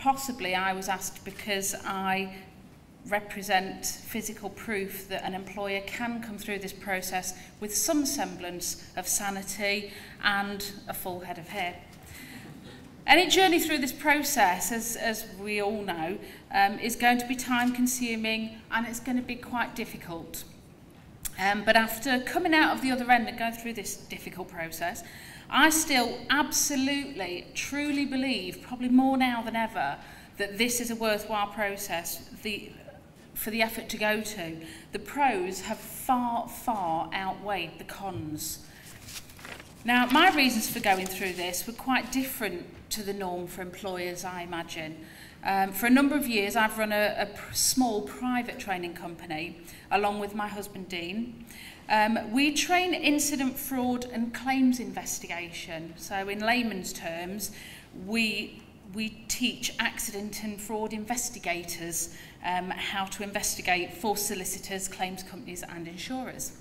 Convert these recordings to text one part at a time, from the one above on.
possibly I was asked because I represent physical proof that an employer can come through this process with some semblance of sanity and a full head of hair. Any journey through this process, as we all know, is going to be time-consuming and it's going to be quite difficult. But after coming out of the other end and going through this difficult process, I still absolutely, truly believe, probably more now than ever, that this is a worthwhile process for the effort to go to. The pros have far, far outweighed the cons. Now, my reasons for going through this were quite different to the norm for employers, I imagine. For a number of years, I've run a small private training company, along with my husband, Dean. We train incident fraud and claims investigation. So in layman's terms, we teach accident and fraud investigators how to investigate for solicitors, claims companies and insurers.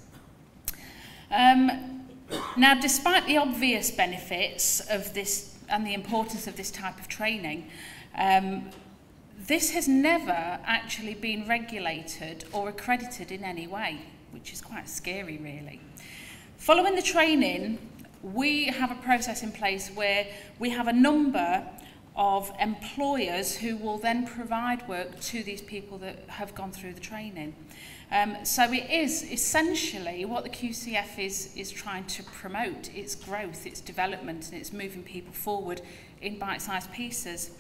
Now, despite the obvious benefits of this and the importance of this type of training, this has never actually been regulated or accredited in any way, which is quite scary, really. Following the training, we have a process in place where we have a number of employers who will then provide work to these people that have gone through the training. So it is essentially what the QCF is trying to promote, its growth, its development, and it's moving people forward in bite-sized pieces.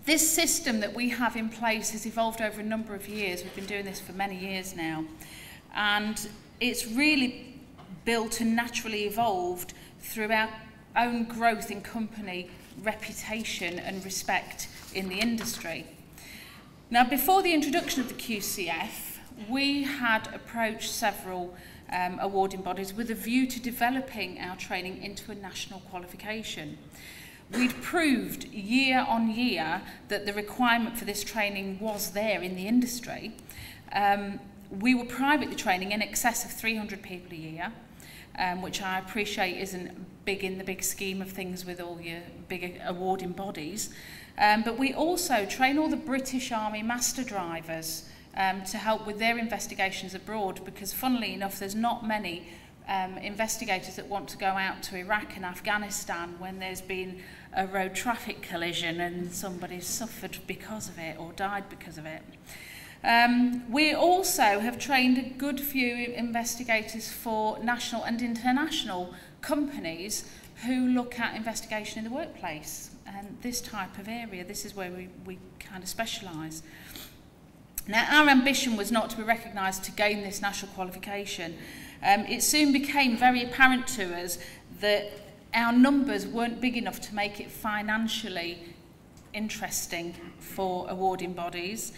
This system that we have in place has evolved over a number of years. We've been doing this for many years now, and it's really built and naturally evolved through our own growth in company reputation and respect in the industry. Now, before the introduction of the QCF, we had approached several awarding bodies with a view to developing our training into a national qualification. We'd proved year on year that the requirement for this training was there in the industry. We were privately training in excess of 300 people a year, which I appreciate isn't big in the big scheme of things with all your big awarding bodies. But we also train all the British Army master drivers to help with their investigations abroad, because funnily enough, there's not many investigators that want to go out to Iraq and Afghanistan when there's been a road traffic collision and somebody's suffered because of it or died because of it. We also have trained a good few investigators for national and international companies who look at investigation in the workplace. And this type of area, this is where we kind of specialise. Now, our ambition was not to be recognised to gain this national qualification. It soon became very apparent to us that our numbers weren't big enough to make it financially interesting for awarding bodies,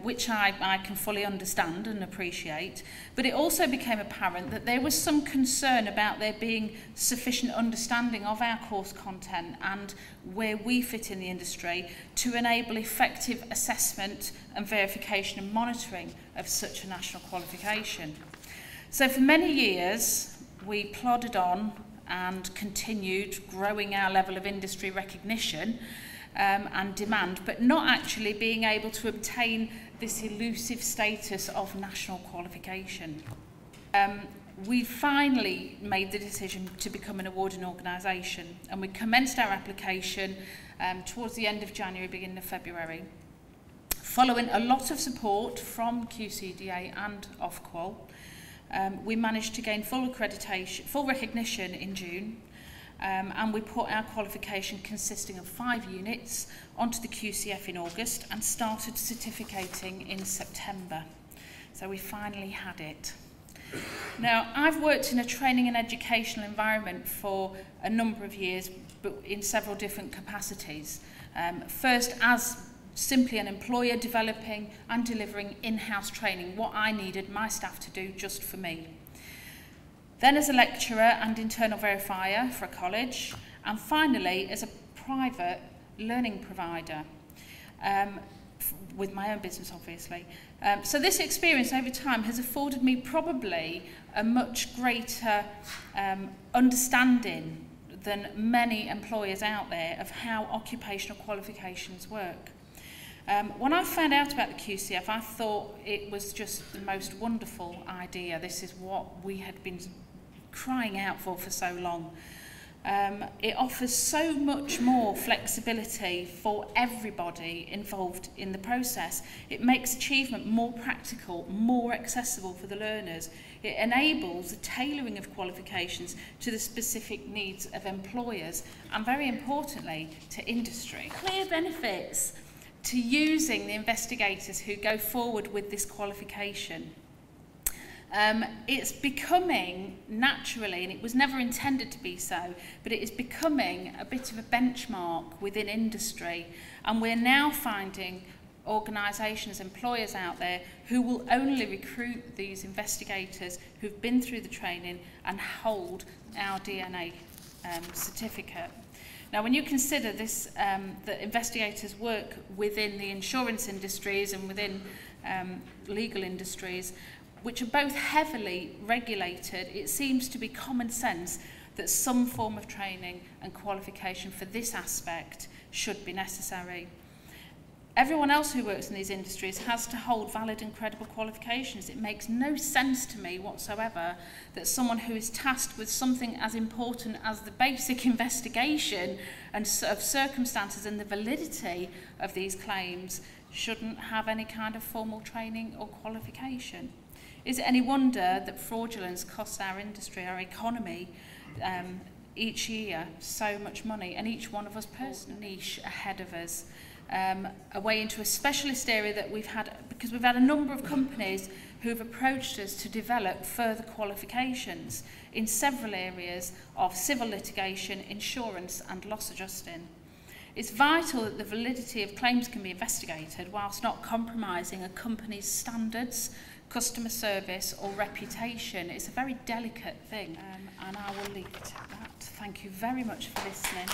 which I can fully understand and appreciate. But it also became apparent that there was some concern about there being sufficient understanding of our course content and where we fit in the industry to enable effective assessment and verification and monitoring of such a national qualification. So for many years, we plodded on and continued growing our level of industry recognition and demand, but not actually being able to obtain this elusive status of national qualification. We finally made the decision to become an awarding organisation, and we commenced our application towards the end of January, beginning of February. Following a lot of support from QCDA and Ofqual, we managed to gain full accreditation, full recognition in June, and we put our qualification consisting of 5 units onto the QCF in August and started certificating in September. So we finally had it. Now, I've worked in a training and educational environment for a number of years, but in several different capacities. First, as simply an employer developing and delivering in-house training, what I needed my staff to do just for me. Then as a lecturer and internal verifier for a college, and finally as a private learning provider, with my own business obviously. So this experience over time has afforded me probably a much greater understanding than many employers out there of how occupational qualifications work. When I found out about the QCF, I thought it was just the most wonderful idea. This is what we had been crying out for so long. It offers so much more flexibility for everybody involved in the process. It makes achievement more practical, more accessible for the learners. It enables the tailoring of qualifications to the specific needs of employers and, very importantly, to industry. Clear benefits to using the investigators who go forward with this qualification. It's becoming naturally, and it was never intended to be so, but it is becoming a bit of a benchmark within industry, and we're now finding organisations, employers out there who will only recruit these investigators who've been through the training and hold our DNA certificate. Now, when you consider this, that investigators work within the insurance industries and within legal industries, which are both heavily regulated, it seems to be common sense that some form of training and qualification for this aspect should be necessary. Everyone else who works in these industries has to hold valid and credible qualifications. It makes no sense to me whatsoever that someone who is tasked with something as important as the basic investigation and of circumstances and the validity of these claims shouldn't have any kind of formal training or qualification. Is it any wonder that fraudulence costs our industry, our economy, each year so much money, and each one of us personally niche ahead of us? A way into a specialist area that we've had, because we've had a number of companies who have approached us to develop further qualifications in several areas of civil litigation, insurance and loss adjusting. It's vital that the validity of claims can be investigated whilst not compromising a company's standards, customer service or reputation. It's a very delicate thing, and I will leave it at that. Thank you very much for listening.